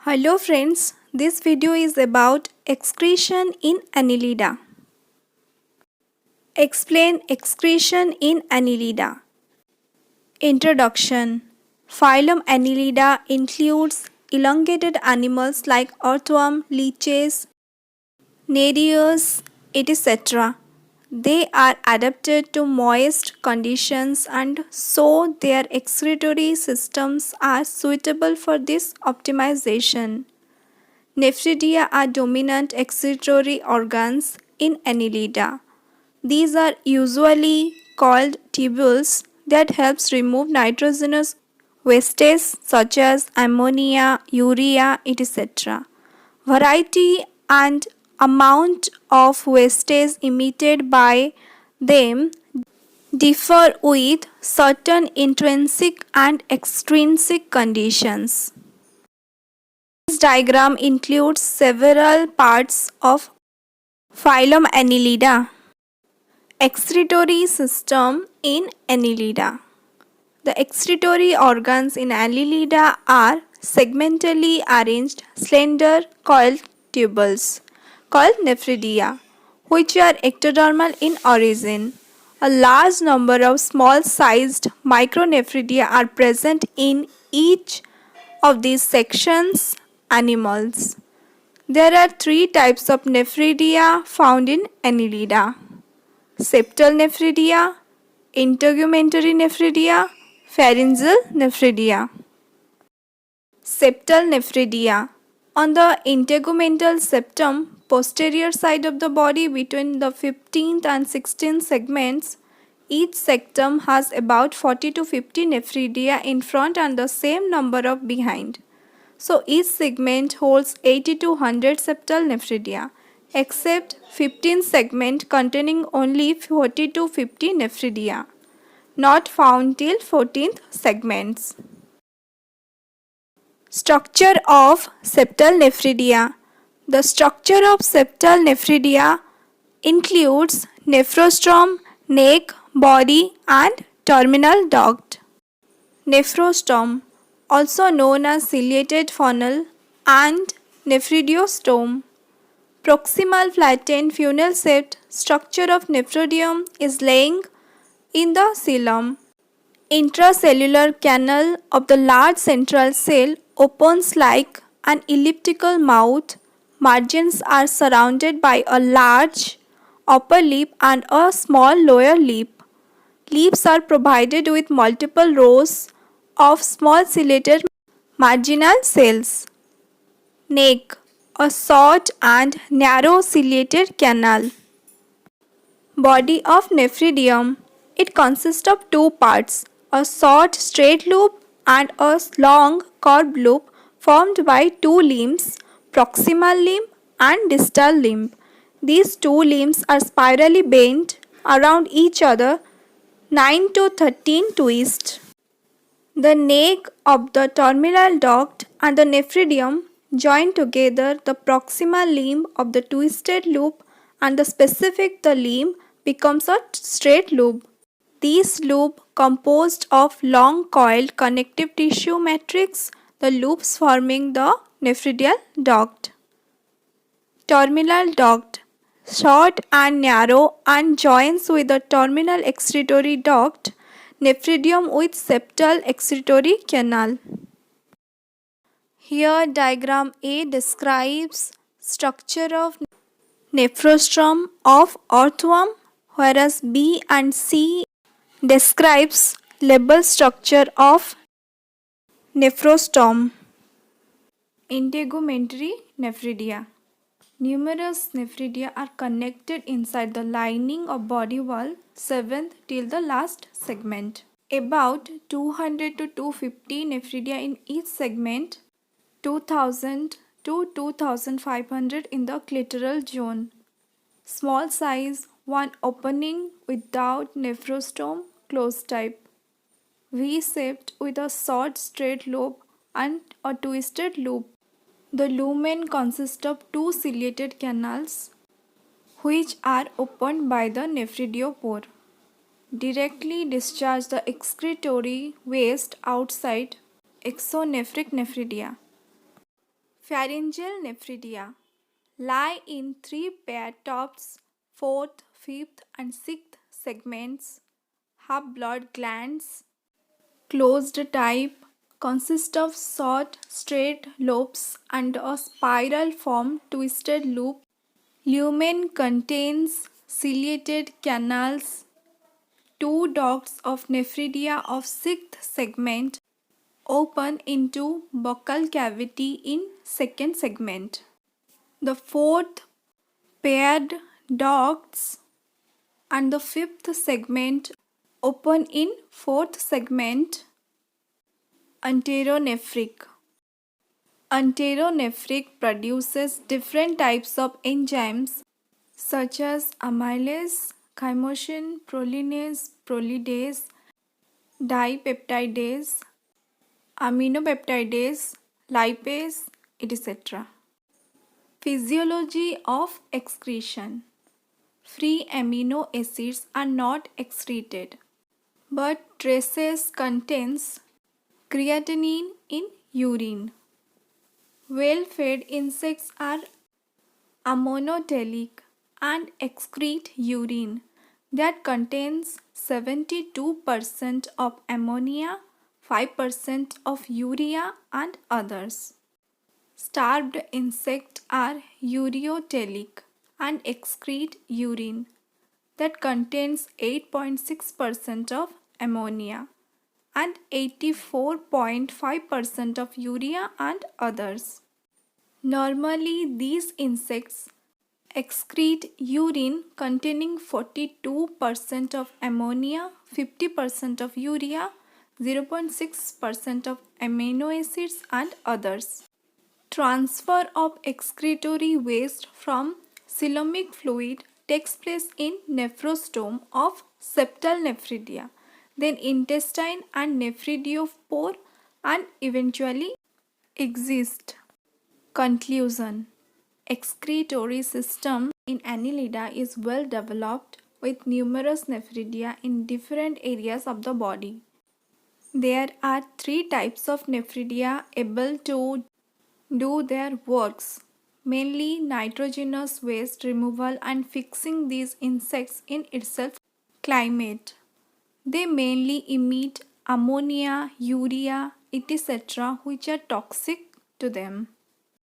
Hello friends, this video is about excretion in Annelida. Explain excretion in Annelida. Introduction. Phylum Annelida includes elongated animals like earthworm, leeches, Nadius, etc. They are adapted to moist conditions and so their excretory systems are suitable for this optimization. Nephridia are dominant excretory organs in Annelida. These are usually called tubules that helps remove nitrogenous wastes such as ammonia, urea, etc. Variety and amount of wastage emitted by them differ with certain intrinsic and extrinsic conditions. This diagram includes several parts of phylum Annelida. Excretory system in Annelida. The excretory organs in Annelida are segmentally arranged slender coiled tubules called nephridia, which are ectodermal in origin. A large number of small-sized micronephridia are present in each of these sections animals. There are three types of nephridia found in Annelida: septal nephridia, integumentary nephridia, pharyngeal nephridia. Septal nephridia. On the integumental septum, posterior side of the body between the 15th and 16th segments, each septum has about 40 to 50 nephridia in front and the same number of behind. So each segment holds 80 to 100 septal nephridia, except 15th segment containing only 40 to 50 nephridia, not found till 14th segments. Structure of septal nephridia. The structure of septal nephridia includes nephrostome, neck, body and terminal duct. Nephrostome, also known as ciliated funnel and nephridiostome. Proximal flattened funnel-shaped structure of nephridium is lying in the xylem. Intracellular canal of the large central cell opens like an elliptical mouth. Margins are surrounded by a large upper lip and a small lower lip. Lips are provided with multiple rows of small ciliated marginal cells. Neck, a short and narrow ciliated canal. Body of nephridium. It consists of two parts, a short straight loop and a long curved loop formed by two limbs, proximal limb and distal limb. These two limbs are spirally bent around each other 9 to 13 twists. The neck of the terminal duct and the nephridium join together the proximal limb of the twisted loop and the limb becomes a straight loop. These loop composed of long coiled connective tissue matrix, the loops forming the nephridial duct. Terminal duct, short and narrow and joins with the terminal excretory duct, nephridium with septal excretory canal. Here diagram A describes structure of nephrostome of earthworm, whereas B and C describes label structure of nephrostome. Integumentary nephridia. Numerous nephridia are connected inside the lining of body wall 7th till the last segment. About 200 to 250 nephridia in each segment, 2000 to 2500 in the clitoral zone. Small size, one opening without nephrostome, closed type. V-shaped with a short straight lobe and a twisted loop. The lumen consists of two ciliated canals which are opened by the nephridiopore. Directly discharge the excretory waste outside exonephric nephridia. Pharyngeal nephridia lie in three paired tops, fourth, fifth, and sixth segments, have blood glands, closed type, consist of short, straight lobes and a spiral form twisted loop. Lumen contains ciliated canals. Two ducts of nephridia of sixth segment open into buccal cavity in second segment. The fourth paired ducts and the fifth segment open in fourth segment. Enteronephric. Enteronephric produces different types of enzymes such as amylase, chymosin, prolinase, prolidase, dipeptidase, aminopeptidase, lipase, etc. Physiology of excretion. Free amino acids are not excreted, but traces contains creatinine in urine. Well-fed insects are ammoniotelic and excrete urine that contains 72% of ammonia, 5% of urea and others. Starved insects are ureotelic and excrete urine that contains 8.6% of ammonia and 84.5% of urea and others. Normally, these insects excrete urine containing 42% of ammonia, 50% of urea, 0.6% of amino acids and others. Transfer of excretory waste from coelomic fluid takes place in nephrostome of septal nephridia, then intestine and nephridiospore and eventually exist. Conclusion. Excretory system in Annelida is well developed with numerous nephridia in different areas of the body. There are three types of nephridia able to do their works, mainly nitrogenous waste removal and fixing these insects in itself climate. They mainly emit ammonia, urea, etc. which are toxic to them.